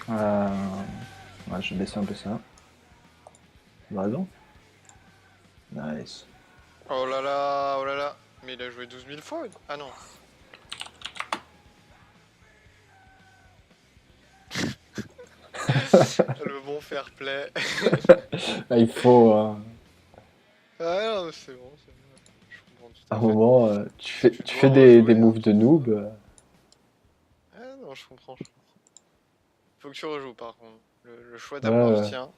Ouais, je vais baisser un peu ça. T'as raison. Nice. Oh là là, oh là là. Mais il a joué 12 000 fois. Ah non. Le bon fair play. Ah, il faut, Ah non, c'est bon, c'est bon. Je comprends tout à à un fait. moment, Tu tu dois fais des rejouer, hein, moves de de toute façon. noob. Ah non, je comprends, je comprends. Faut que tu rejoues par contre. Le choix Ouais, ouais. t'appartient.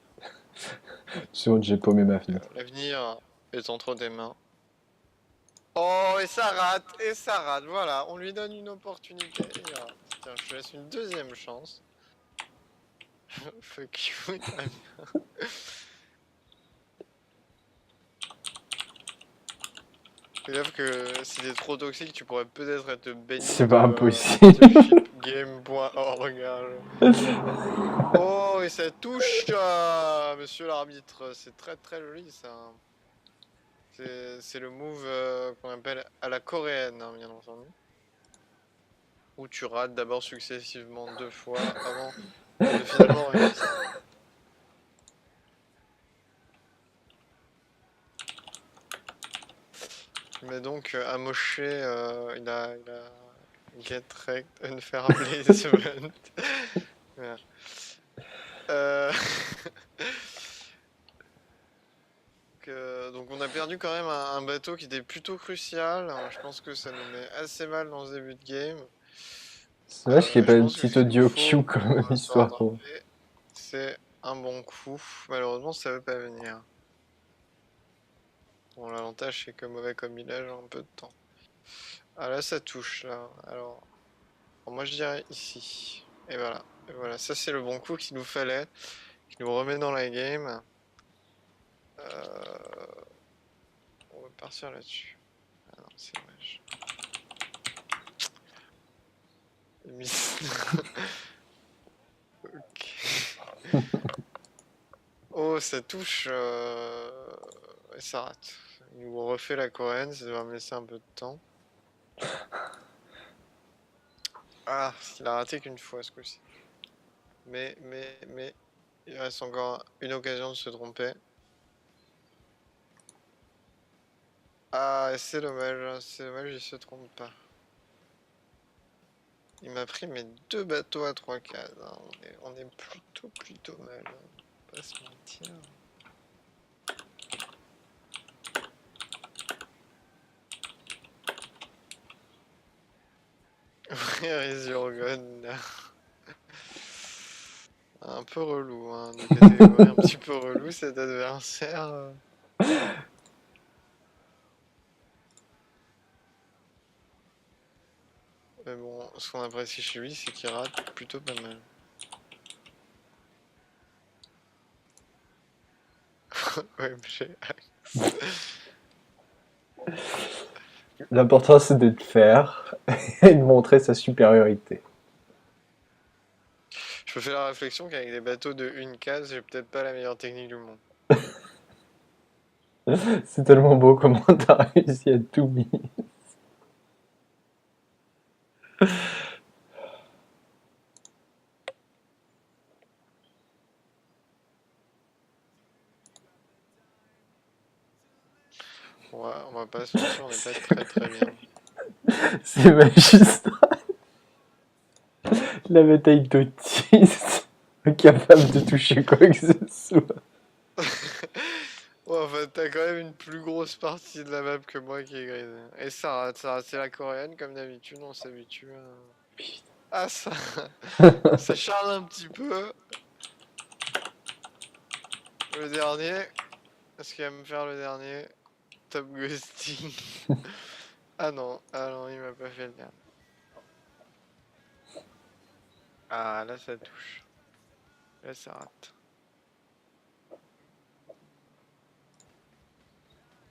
C'est bon, j'ai paumé ma fenêtre. L'avenir est entre tes mains. Oh, et ça rate, voilà, on lui donne une opportunité, il rate. Tiens, je te laisse une deuxième chance. Fuck you, Damien. Fais gaffe que si t'es trop toxique, tu pourrais peut-être être banni C'est pas de impossible. shipgame.org. Oh, et ça touche, monsieur l'arbitre. C'est très très joli ça. C'est le move qu'on appelle à la coréenne, hein, bien entendu. Où tu rates d'abord successivement 2 fois avant de finalement réussir. Mais donc, Amoché, il a Get Wrecked, Unfair Placement. Voilà. Euh, donc on a perdu quand même un bateau qui était plutôt crucial. Je pense que ça nous met assez mal dans ce début de game. C'est dommage qu'il n'y ait Je pas une pense que petite ce qu'il nous audio faut queue comme pour se histoire pour. rattraper, c'est un bon coup. Malheureusement, ça veut pas venir. Bon, l'avantage, c'est que mauvais comme il est, j'ai un peu de temps. Ah là, ça touche, là. Alors, moi, je dirais ici. Et voilà. Et voilà, ça, c'est le bon coup qu'il nous fallait, qui nous remet dans la game. On va partir là-dessus. Ah non, c'est dommage. Ok. Oh, ça touche. Et ça rate. Il nous refait la coréenne, ça va me laisser un peu de temps. Ah, il a raté qu'une fois ce coup-ci. Mais, il reste encore une occasion de se tromper. Ah, c'est dommage, il se trompe pas. Il m'a pris mes 2 bateaux à 3 cases, hein. On est plutôt mal, hein. On va pas se mentir. Where is your gun là? Un peu relou, hein, de catégorie un petit peu relou cet adversaire. Mais bon, ce qu'on apprécie chez lui, c'est qu'il rate plutôt pas mal. OMG Axe. L'important c'est de le faire et de montrer sa supériorité. Je me fais la réflexion qu'avec des bateaux de une case, j'ai peut-être pas la meilleure technique du monde. C'est tellement beau comment t'as réussi à tout mis. On va pas se mentir, on n'est pas très bien. C'est magistral. La bataille d'autisme, incapable de toucher quoi que ce soit. Ouais, enfin, t'as quand même une plus grosse partie de la map que moi qui est grisée. Et ça rate, c'est la coréenne comme d'habitude, on s'habitue à... Ah ça, ça charle un petit peu. Le dernier, est-ce qu'il va me faire le dernier? Top ghosting. Ah non, il m'a pas fait le dernier. Ah là ça touche. Là ça rate.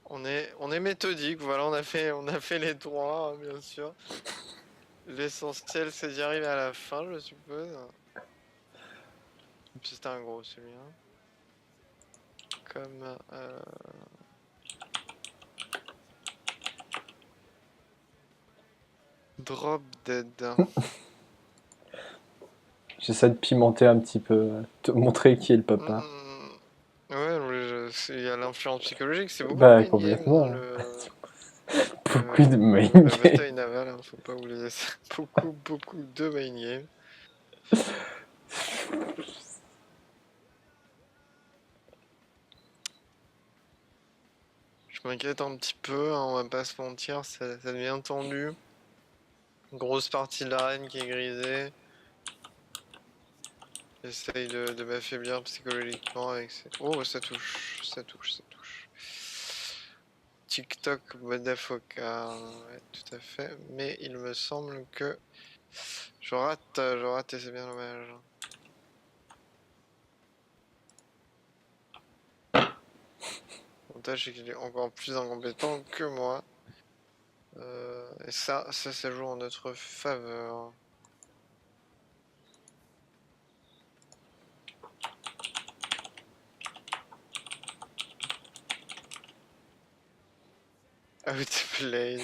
On est méthodique, voilà, on a fait les trois, hein, bien sûr. L'essentiel c'est d'y arriver à la fin, je suppose. C'était un gros celui-là. Comme Drop Dead. J'essaie de pimenter un petit peu, te montrer qui est le papa. Ouais, il y a l'influence psychologique, c'est beaucoup de Bah, main game dans complètement. Beaucoup de main la game. bataille navale, hein, faut pas oublier ça. Beaucoup de main game. Je m'inquiète un petit peu, hein, on va pas se mentir, ça devient tendu. Grosse partie de l'arène qui est grisée. J'essaye de m'affaiblir psychologiquement avec ces... Oh, ça touche. TikTok, Madafoka, ouais, tout à fait. Mais il me semble que je rate et c'est bien dommage. L'avantage c'est qu'il est encore plus incompétent que moi. Et ça joue en notre faveur. Outplayed.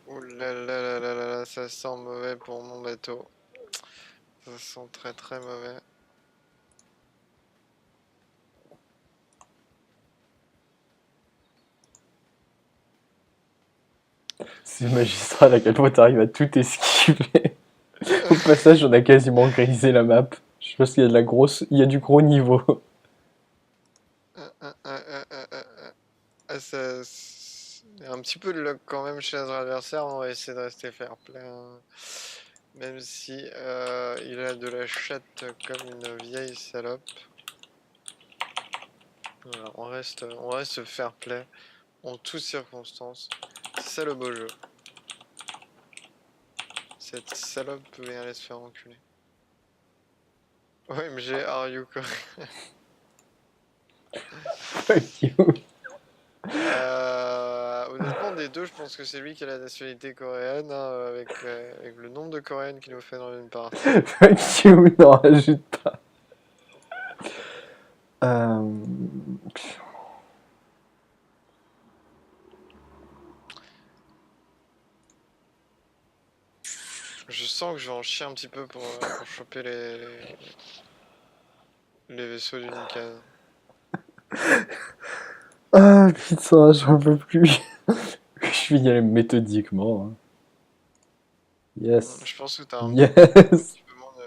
Ouh là là là là là là, ça sent mauvais pour mon bateau. Ça sent très mauvais. C'est magistral à quel point t'arrives à tout esquiver. Au passage, on a quasiment grisé la map. Je pense qu'il y a de la grosse, il y a du gros niveau. Il y a un petit peu de luck quand même chez notre adversaire, on va essayer de rester fair play. Hein. Même si il a de la chatte comme une vieille salope. Voilà, on reste fair play en toutes circonstances. C'est ça le beau jeu. Cette salope vient aller se faire enculer. OMG, are you correct? Fuck you. Honnêtement, des deux, je pense que c'est lui qui a la nationalité coréenne, hein, avec le nombre de coréennes qu'il nous fait dans une partie. Fuck you, n'en rajoute pas. Je sens que je vais en chier un petit peu pour choper les vaisseaux du Nikan. Ah putain, j'en peux plus. Je vais y aller méthodiquement. Hein. Yes. Je pense que t'as un Yes. petit peu moins de...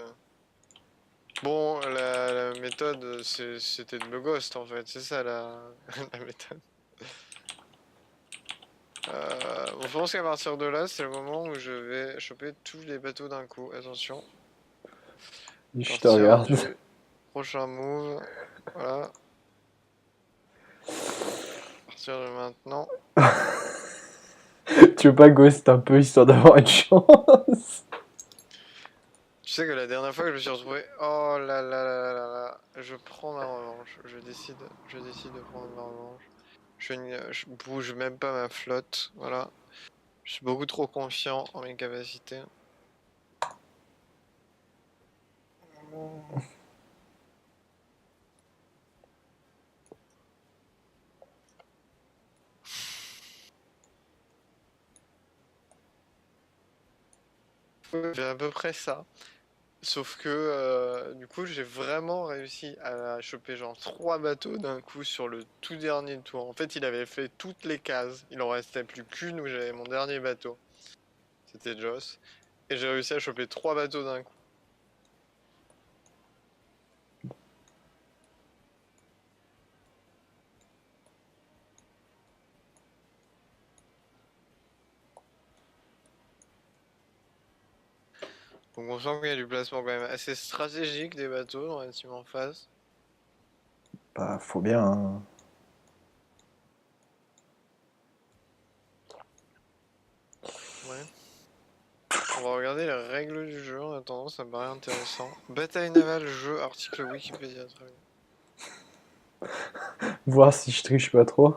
Bon, la méthode, c'était de me ghost en fait, c'est ça la méthode. Je pense qu'à partir de là, c'est le moment où je vais choper tous les bateaux d'un coup. Attention. Je te Partir regarde. du prochain move. Voilà. Partir de maintenant. Tu veux pas ghost un peu histoire d'avoir une chance? Tu sais que la dernière fois que je me suis retrouvé, oh là là là là là là, je prends ma revanche. Je décide de prendre ma revanche. Je bouge même pas ma flotte, voilà. Je suis beaucoup trop confiant en mes capacités. J'ai à peu près ça. Sauf que du coup j'ai vraiment réussi à choper genre 3 bateaux d'un coup sur le tout dernier tour. En fait il avait fait toutes les cases. Il en restait plus qu'une où j'avais mon dernier bateau. C'était Joss. Et j'ai réussi à choper 3 bateaux d'un coup. Donc on sent qu'il y a du placement quand même assez stratégique des bateaux dans la team en face. Bah, faut bien. Hein. Ouais. On va regarder les règles du jeu en attendant, ça me paraît intéressant. Bataille navale, jeu, article Wikipédia, très bien. Voir si je triche pas trop.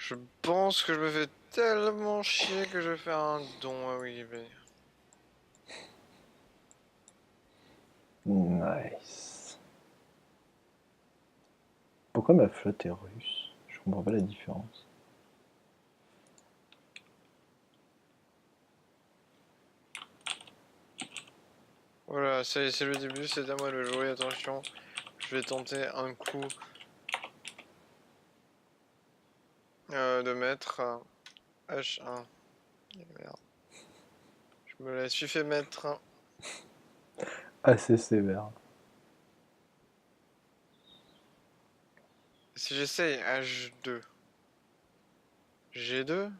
Je pense que je me fais tellement chier que je vais faire un don à Wikipédia. Nice. Pourquoi ma flotte est russe? Je comprends pas la différence. Voilà, c'est le début, c'est à moi de jouer, attention. Je vais tenter un coup de mettre H1. Merde. Je me la suis fait mettre. Assez sévère. Si j'essaye H2. G2?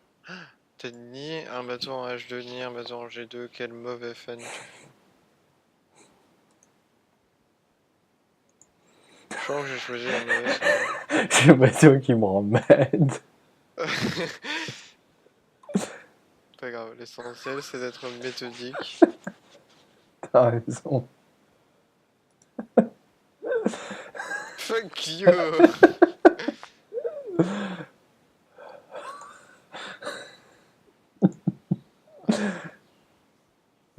T'as ni un bateau en H2 ni un bateau en G2, quel mauvais fan tu fais. Je sens que j'ai choisi la mauvaise fan. J'ai l'impression qu'il me rend mad. Pas grave, l'essentiel c'est d'être méthodique. T'as raison. Fuck you!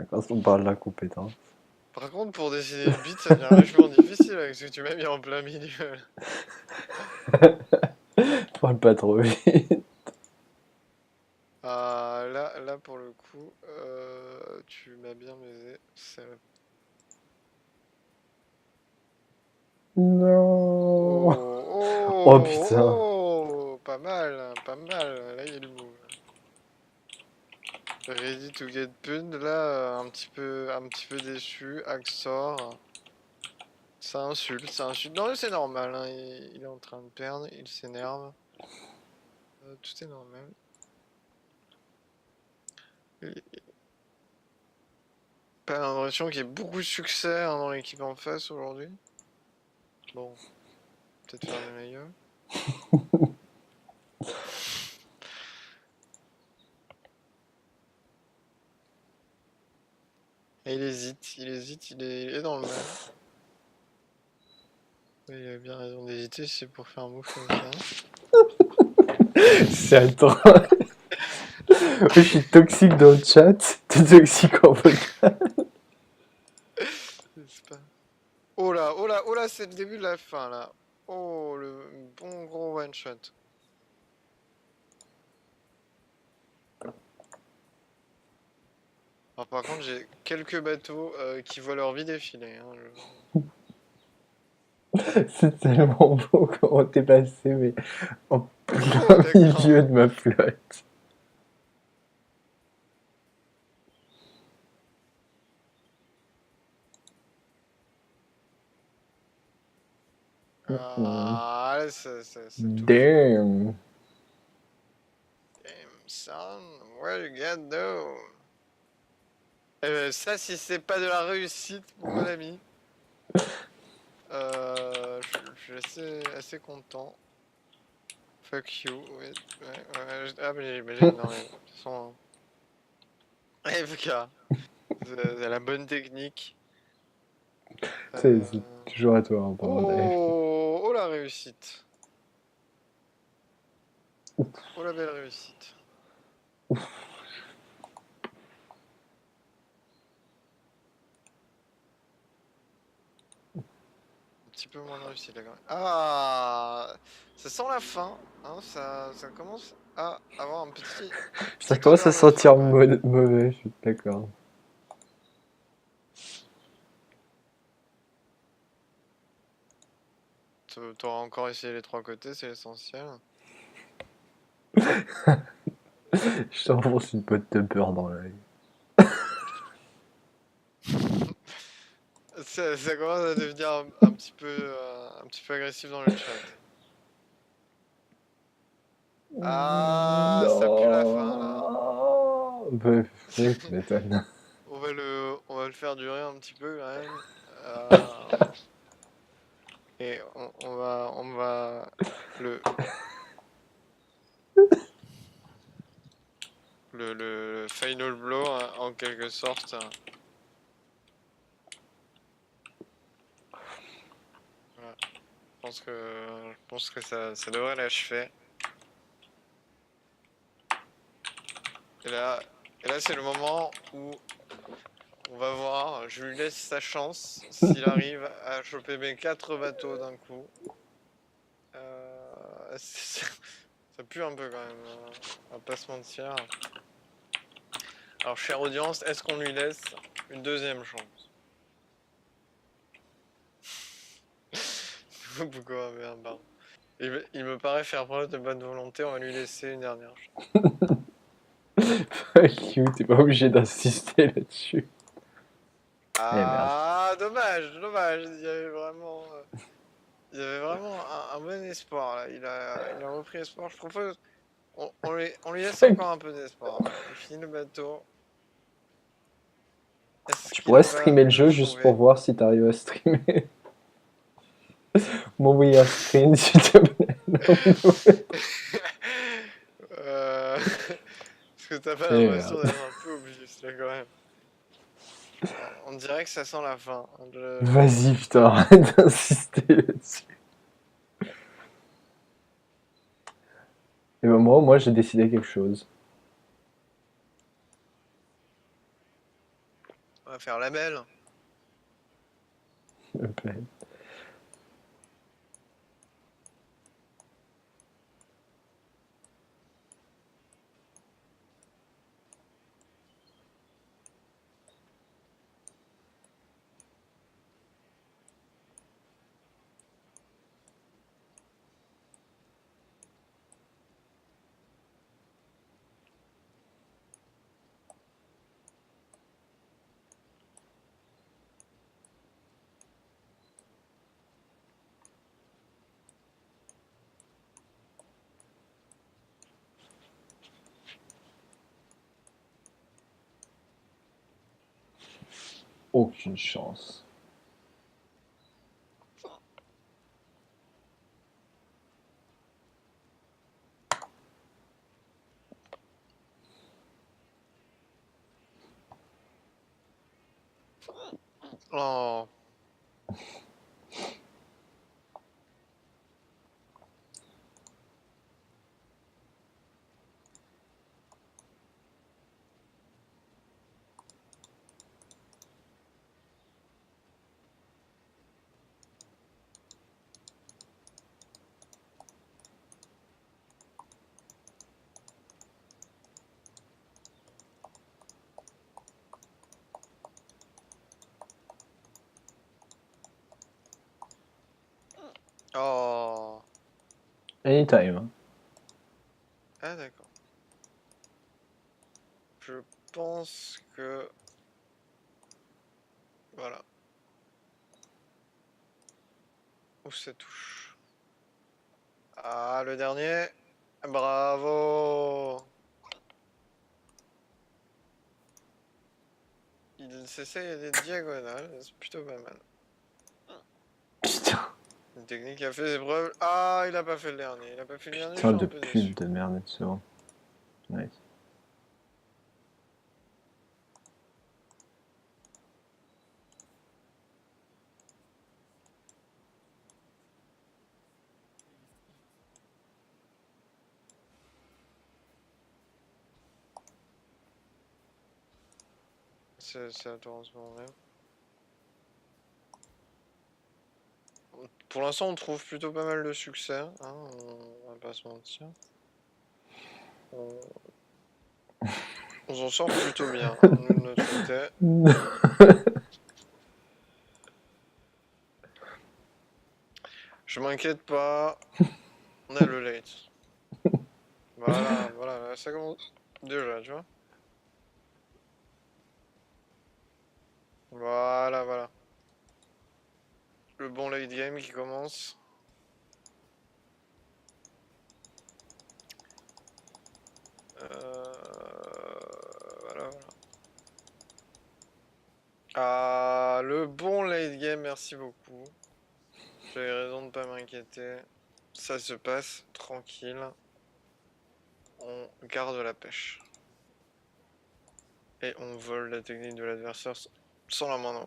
Quand on parle de la compétence. Par contre, pour dessiner le beat, ça devient vachement difficile avec ce que tu m'as mis en plein milieu. Parle pas trop vite. Ah, là pour le coup, tu m'as bien baisé. Non. Oh, Oh putain. oh, pas mal, hein, pas mal. Là, il y a du move. Ready to get punned, là, un petit peu déçu. Axor, ça insulte, ça insulte. Non, mais c'est normal, hein, il est en train de perdre, il s'énerve. Tout est normal. Pas l'impression qu'il y ait beaucoup de succès hein, dans l'équipe en face aujourd'hui. Bon, peut-être faire le meilleur. Et il hésite, il est dans le mal. Oui, il a bien raison d'hésiter, c'est pour faire un move comme ça. C'est attends. Je suis toxique dans le chat. T'es toxique en vocal. Oh là, oh là, oh là, c'est le début de la fin là. Oh, le bon gros one shot. Alors, par contre, j'ai quelques bateaux qui voient leur vie défiler. Hein, C'est tellement beau comment t'es passé, mais en plein Oh, d'accord. milieu de ma flotte. Ah, là, ça touche. Damn. Damn, son, where you get though? Ça, si c'est pas de la réussite, mon bon ami, je suis assez content. Fuck you, ouais, ah, mais j'imagine, non, mais de toute façon, FK, c'est la bonne technique. C'est toujours à toi en parlant d'AF. Oh, oh la réussite. Oh la belle réussite. Un petit peu moins de réussite là quand même. Ah, ça sent la fin, hein, ça commence à avoir un Ça petit commence odeur à de fin sentir quand même. mauvais, je suis d'accord. T'auras encore essayé les trois côtés, c'est l'essentiel. Je t'enfonce une pote de beurre dans l'œil. Ça commence à devenir un petit peu agressif dans le chat. Ah, ça pue la fin là. Non. Bah, oui, tu m'étonnes. On va le faire durer un petit peu quand même. Et on va le, le final blow hein, en quelque sorte. Voilà. Je pense que ça devrait l'achever. Et là c'est le moment où on va voir, je lui laisse sa chance, s'il arrive à choper mes 4 bateaux d'un coup. Ça pue un peu quand même, on va pas se mentir. Alors, chère audience, est-ce qu'on lui laisse une deuxième chance? Pourquoi? Merde, pardon. Il me paraît faire preuve de bonne volonté, on va lui laisser une dernière chance. Fuck you, t'es pas obligé d'insister là-dessus. Ah, dommage. Il y avait vraiment un bon espoir là. Il a repris espoir. Je propose. On lui laisse encore un peu d'espoir. Voilà. Il finit le bateau. Est-ce Tu qu'il pourrais va streamer le le jeu juste pour trouver? voir si t'arrives à streamer. M'envoyer un screen s'il te plaît. Parce que t'as pas Eh l'impression merde. d'être un peu obvious là quand même. On dirait que ça sent la fin. Vas-y putain, arrête d'insister là-dessus. Et ben moi j'ai décidé quelque chose. On va faire la belle. S'il te plaît. Aucune chance. Oh. Oh. Anytime. Ah d'accord. Je pense que... Voilà. Où ça touche? Ah, le dernier. Bravo. Il s'essaye des diagonales, c'est plutôt pas mal. Putain. Une technique qui a fait ses preuves. Ah, il a pas fait le dernier. Il a pas fait le dernier, je Putain suis de un peu déçu. pute de merde là-dessus. Nice. C'est à toi en ce moment même. Pour l'instant, on trouve plutôt pas mal de succès, hein, on va pas se mentir. On s'en sort plutôt bien, hein, nous de notre côté. Je m'inquiète pas, on a le late. Voilà, voilà, ça commence déjà, tu vois. Voilà, voilà. Le bon late game qui commence. Voilà, voilà. Ah, le bon late game, merci beaucoup. J'avais raison de pas m'inquiéter. Ça se passe tranquille. On garde la pêche. Et on vole la technique de l'adversaire sans la main.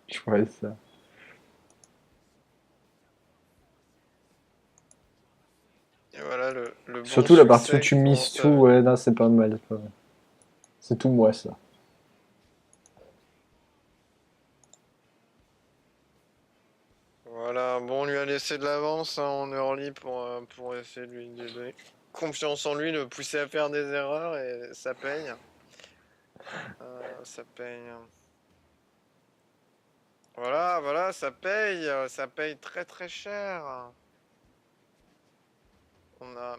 Je vois ça. Et voilà. Voilà le bon Surtout la partie où succès tu qui mises commence à tout, venir. ouais, non, c'est pas mal. C'est pas mal. C'est tout moi, ça. Voilà, bon, on lui a laissé de l'avance hein, en early pour essayer de lui donner confiance en lui, le pousser à faire des erreurs et ça paye. Ça paye. Voilà, voilà, ça paye très très cher.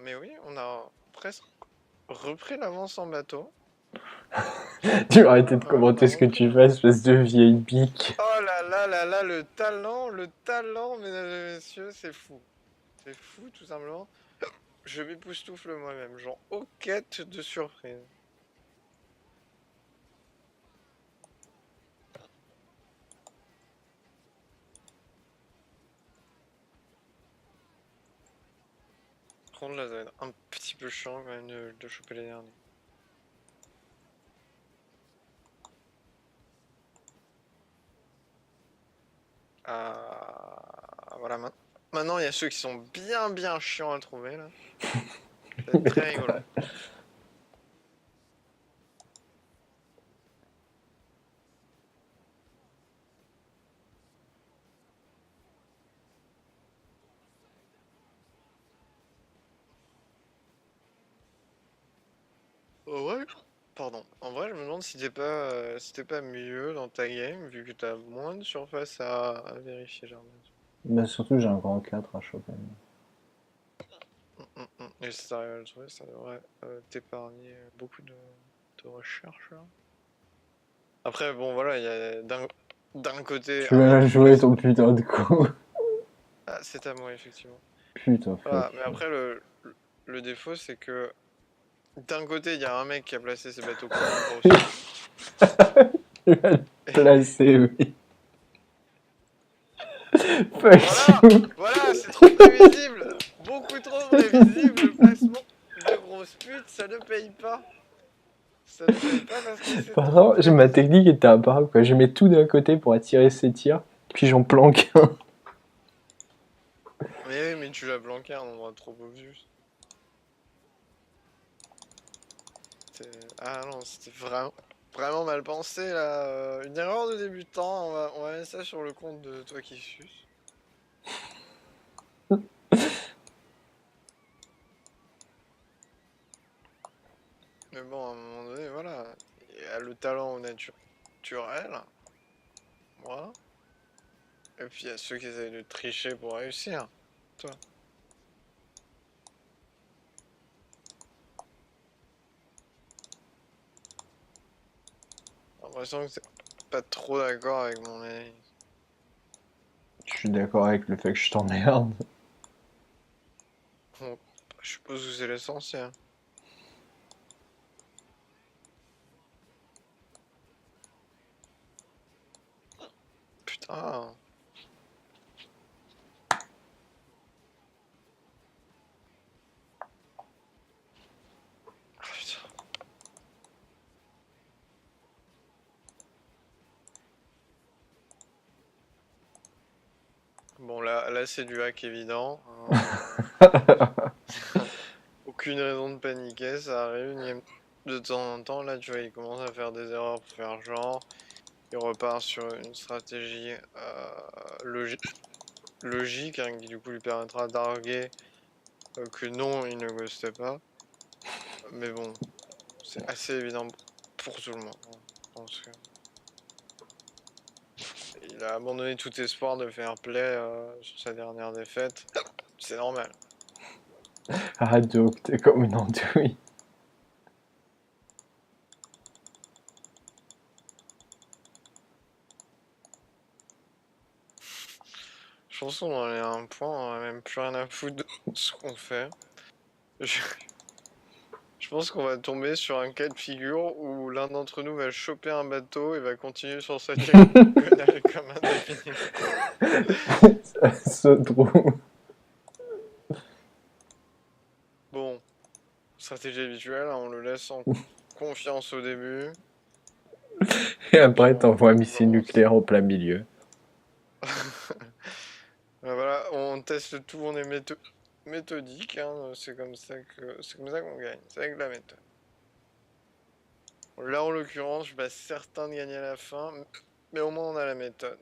Mais oui, on a presque repris l'avance en bateau. Tu vas arrêter de On a commenter ce que repris tu fais, espèce de vieille bique. Oh là là là là, le talent, mesdames et messieurs, c'est fou. C'est fou, tout simplement. Je m'époustoufle moi-même, genre, aux quêtes de surprise. Par contre, là, ça va être un petit peu chiant quand même de choper les derniers. Voilà, maintenant, il y a ceux qui sont bien chiants à trouver, là. Ça va être très rigolo. Ouais. Pardon. En vrai, je me demande si t'es pas mieux dans ta game, vu que t'as moins de surface à vérifier, genre. Mais surtout, j'ai un grand 4 à choper. Et si t'arrives à le trouver, ça devrait t'épargner beaucoup de recherche, là. Après, bon, voilà, il y a d'un côté Tu un mec vas qui jouer place. ton putain de coup. Ah, c'est à moi, effectivement. Putain, Voilà, fuck. mais après, le défaut, c'est que d'un côté, il y a un mec qui a placé ses bateaux complètement au sud. Tu vas le placer, oui. Voilà, Fuck you. voilà, c'est trop prévisible, beaucoup trop prévisible, le placement de grosses putes, ça ne paye pas. Ça ne paye pas parce que c'est Par trop exemple, ma prévisible. technique était imparable, quoi. Je mets tout d'un côté pour attirer ses tirs, puis j'en planque un. Mais oui, mais tu l'as planqué à un endroit trop obvious. Ah non, c'était vraiment mal pensé là. Une erreur de débutant, on va mettre ça sur le compte de toi qui suce. Mais bon, à un moment donné, voilà. Il y a le talent au naturel, moi. Et puis il y a ceux qui essayent de tricher pour réussir. Toi. J'ai l'impression que t'es pas trop d'accord avec mon analyse. Je suis d'accord avec le fait que je t'emmerde. Bon, je suppose que c'est l'essentiel. Putain. Ah, putain. Bon, là c'est du hack évident. Aucune raison de paniquer, ça arrive de temps en temps. Là, tu vois, il commence à faire des erreurs pour faire genre. Il repart sur une stratégie logique hein, qui du coup lui permettra d'arguer que non, il ne ghostait pas. Mais bon, c'est assez évident pour tout le monde. Hein. Je pense que il a abandonné tout espoir de faire play sur sa dernière défaite. C'est normal. Arrête de octer comme une andouille. Je pense qu'on en est à un point, on a même plus rien à foutre de ce qu'on fait. Je pense qu'on va tomber sur un cas de figure où l'un d'entre nous va choper un bateau et va continuer sur sa diagonale comme indéfiniment. Ce trou. Bon, stratégie habituelle, hein, on le laisse en confiance au début. Et Puis après, on t'envoies un missile avance. nucléaire au plein milieu. Voilà, on teste tout, on est méthodique, hein, c'est comme ça qu'on gagne, c'est avec la méthode. Là, en l'occurrence, je suis pas certain de gagner à la fin, mais au moins on a la méthode.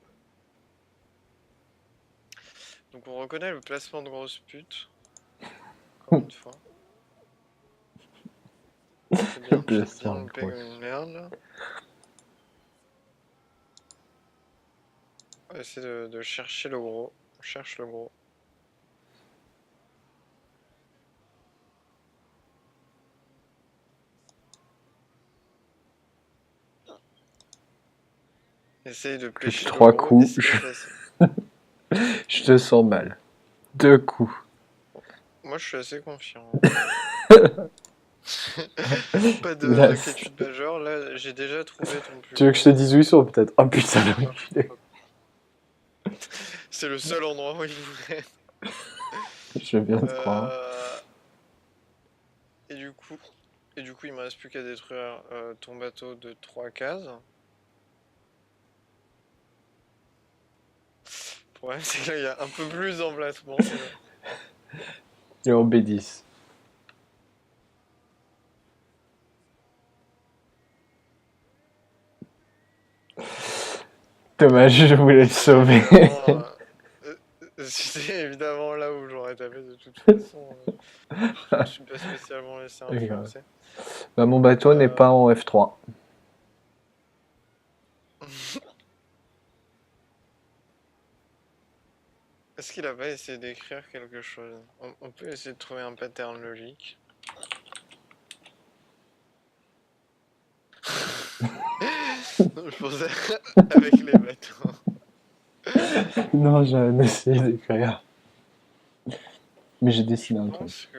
Donc on reconnaît le placement de grosse pute. Encore une fois. C'est bien, j'ai placement bien de loupé grosse. comme une merde là. On va essayer de chercher le gros. On cherche le gros. Essaye de Plus que pêcher le 3 gros et coups, c'est pas facile. je te sens mal. 2 coups. Moi je suis assez confiant. Pas Là, d'inquiétude majeure, là j'ai déjà trouvé ton plus tu veux que je te gros. dise où ils sont peut-être? Oh putain, l'enculé. C'est le seul endroit où il voudrait. Je viens de croire. Euh, Et du coup, il me reste plus qu'à détruire ton bateau de 3 cases. Le problème c'est que là il y a un peu plus d'emplacement déjà. Et en B10. Dommage, je voulais le sauver. C'est évidemment là où j'aurais tapé de toute façon. Je me suis pas spécialement laissé influencer. Bah, mon bateau n'est pas en F3. Est-ce qu'il a pas essayé d'écrire quelque chose? On peut essayer de trouver un pattern logique. Je pensais avec les bateaux. Non, j'ai essayé d'écrire. Mais j'ai dessiné un truc.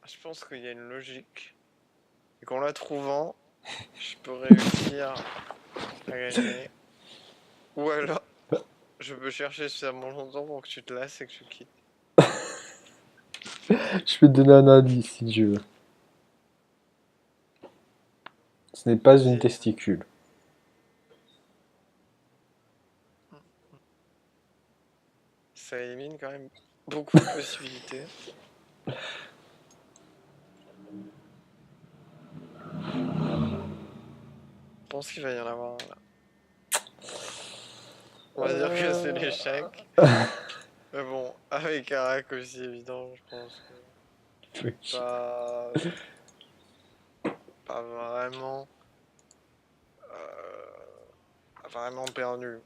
Je pense qu'il y a une logique. Et qu'en la trouvant, je peux réussir à gagner. Ou alors, je peux chercher suffisamment longtemps pour que tu te lasses et que tu quittes. Je peux te donner un indice si tu veux. Ce n'est pas une testicule. Ça élimine quand même beaucoup de possibilités. Je pense qu'il va y en avoir un là. On va dire que c'est l'échec. Mais bon, avec un rack aussi évident, je pense que pas vraiment vraiment perdu.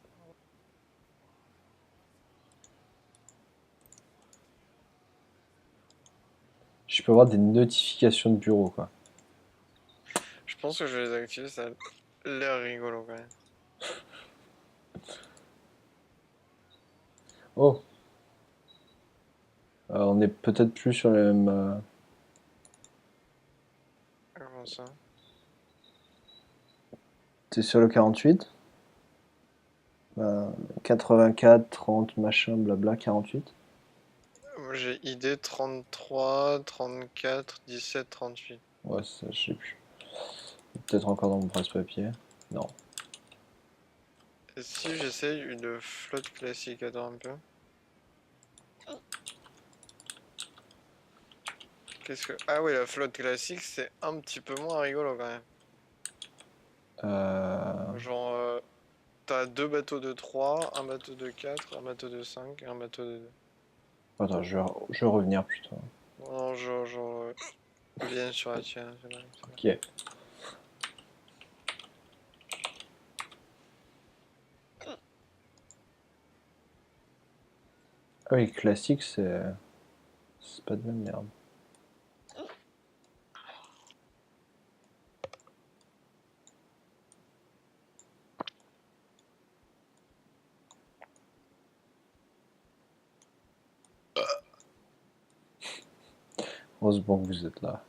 Je peux avoir des notifications de bureau, quoi. Je pense que je vais les activer, ça a l'air rigolo quand même. Oh. On est peut-être plus sur le même... Comment ça? T'es sur le 48 84, 30, machin, blabla, 48. Moi j'ai ID 33, 34, 17, 38. Ouais, ça, je sais plus. Peut-être encore dans mon presse-papier. Non. Et si j'essaye une flotte classique, attends un peu. Qu'est-ce que... Ah oui, la flotte classique, c'est un petit peu moins rigolo quand même. Genre, t'as 2 bateaux de 3, un bateau de 4, un bateau de 5 et un bateau de 2. Attends, je vais revenir putain. Non, genre, viens sur la tienne. Ok. Ah oui, classique, c'est pas de la merde. Heureusement que vous êtes là.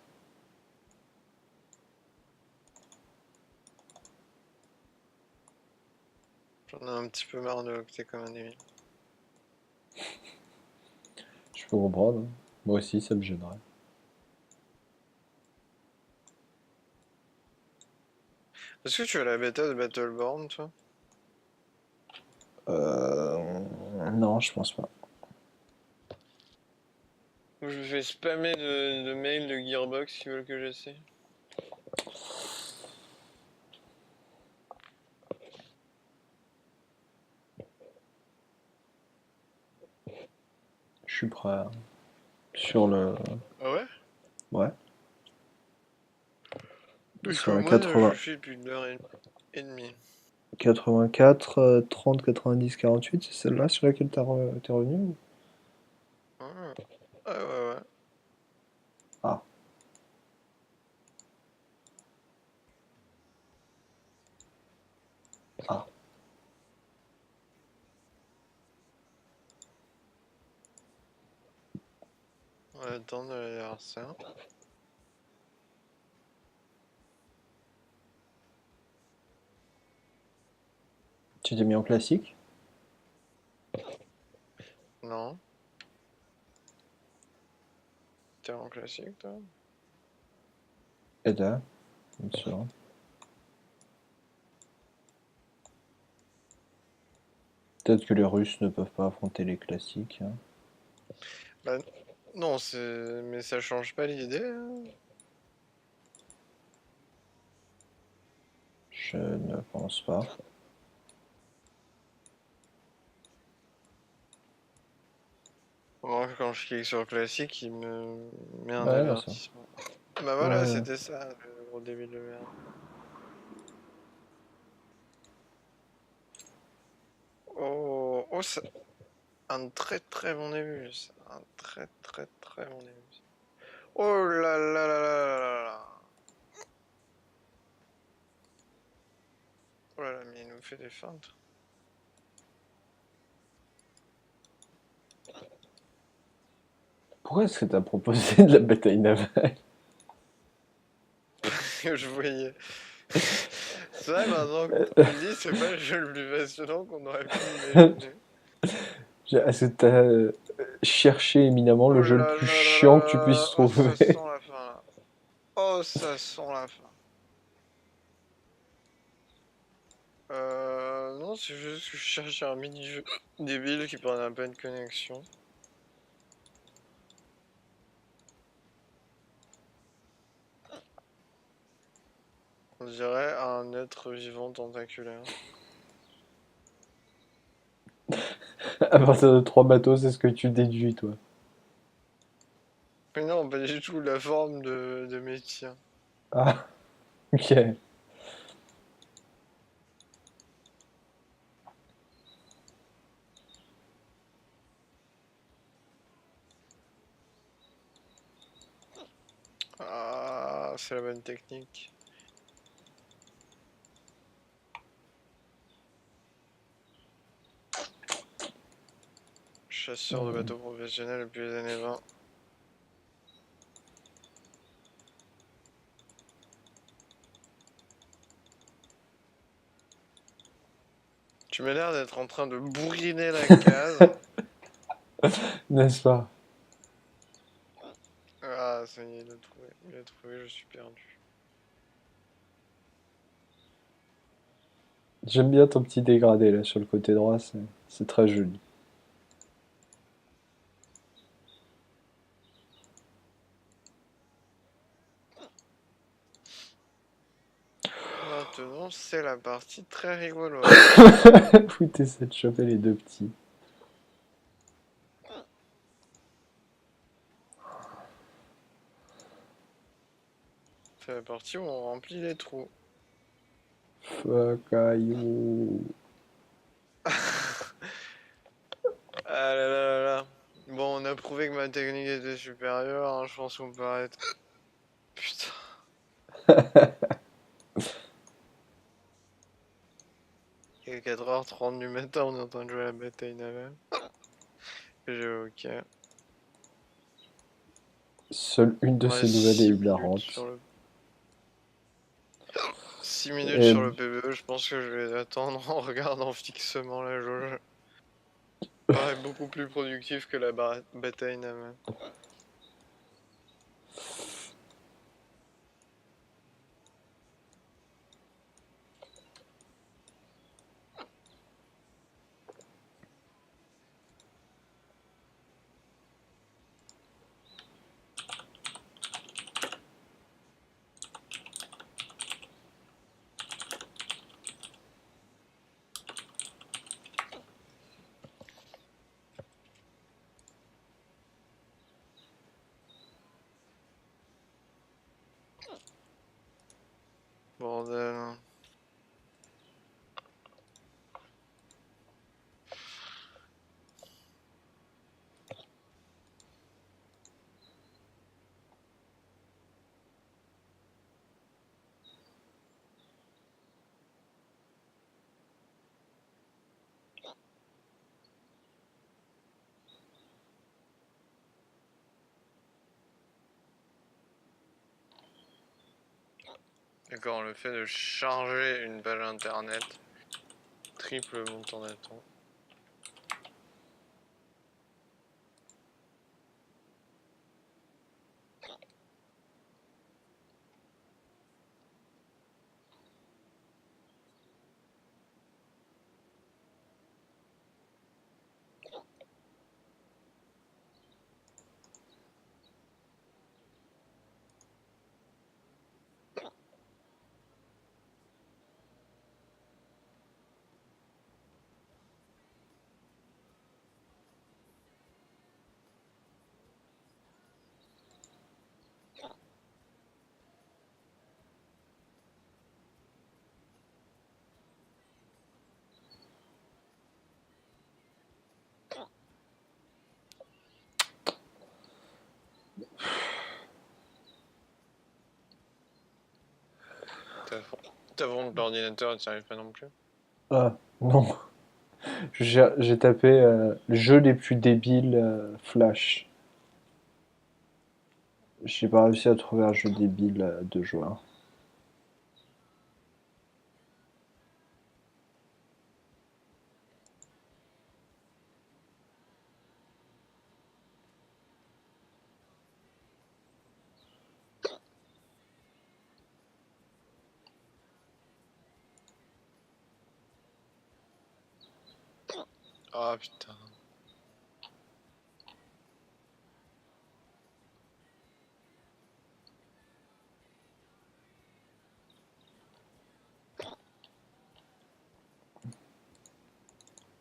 J'en ai un petit peu marre de opter comme un débile. Je peux comprendre. Hein. Moi aussi, ça me gênerait. Est-ce que tu as la bêta de Battleborn, toi? Non, je pense pas. Ou je me fais spammer de mails de Gearbox s'ils veulent que j'essaie. Je suis prêt. Sur le. Ah ouais? Ouais. Parce que Sur la moi, je 80. suis depuis une heure et demie. 84, 30, 90, 48, c'est celle-là sur laquelle t'es revenu Ah, ouais, ouais, ouais. Ah, ah. On va attendre d'aller voir ça. Tu t'es mis en classique? Non. T'es en classique, toi? Et là, bien sûr. Peut-être que les Russes ne peuvent pas affronter les classiques, hein. Bah, non, mais ça change pas l'idée, hein. Je ne pense pas. Moi, quand je clique sur classique, il me met un Ouais, non, ça. avertissement. Bah voilà, Ouais. c'était ça, le gros débile de merde. Oh, oh, un très très bon début, ça. Un très très très bon début. Oh là là là là là là là. Oh là là, mais il nous fait des feintes. Pourquoi est-ce que t'as proposé de la bataille navale? Je voyais. C'est vrai, maintenant que tu le dis, c'est pas le jeu le plus passionnant qu'on aurait pu imaginer. Est-ce que t'as cherché éminemment Oh le jeu le là plus là là chiant que tu là, puisses oh ça sent trouver? la fin là. Oh ça sent la fin. Non, c'est juste que je cherche un mini-jeu débile qui prenait un peu de connexion. On dirait un être vivant tentaculaire. À partir de 3 bateaux, c'est ce que tu déduis, toi. Mais non, pas du tout la forme de mes tirs. Ah, ok. Ah, c'est la bonne technique. Chasseur de bateaux professionnel depuis les années 20. Tu m'as l'air d'être en train de bourriner la case. N'est-ce pas? Ah, ça y est, il a trouvé. Il a trouvé, je suis perdu. J'aime bien ton petit dégradé là sur le côté droit, c'est très joli. Maintenant, c'est la partie très rigolote. Où t'essaies de choper les deux petits. C'est la partie où on remplit les trous. Fuck you. Ah là là là là. Bon, on a prouvé que ma technique était supérieure, hein, je pense qu'on peut arrêter. Putain. Il est 4h30 du matin, on est en train de jouer à la bataille navale. J'ai ok. Seule une de On a ces nouvelles est 6 minutes sur hilarante. le... 6 minutes Et sur le PVE, je pense que je vais les attendre en regardant fixement la jauge. Paraît beaucoup plus productif que la bataille navale. D'accord, le fait de charger une page internet triple le montant d'attente. T'as vraiment l'ordinateur et t'y arrives pas non plus? Ah, non. J'ai tapé jeux les plus débiles Flash. J'ai pas réussi à trouver un jeu débile de joueur. Ah putain.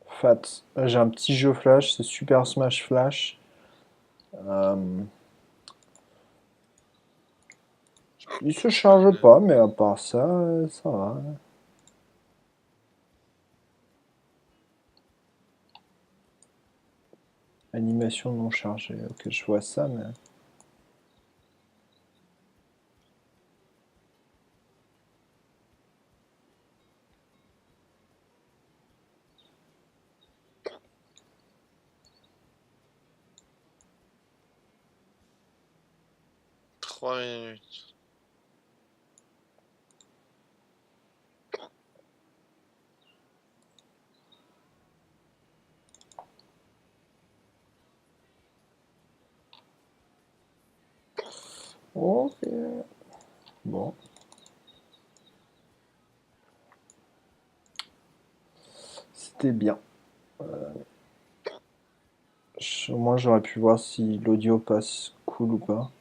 Fat. J'ai un petit jeu Flash, c'est Super Smash Flash. Euh, il se charge pas, mais à part ça, ça va. Animation non chargée. Ok, je vois ça, mais. Trois minutes. Ok. Bon. C'était bien. Au moins, j'aurais pu voir si l'audio passe cool ou pas.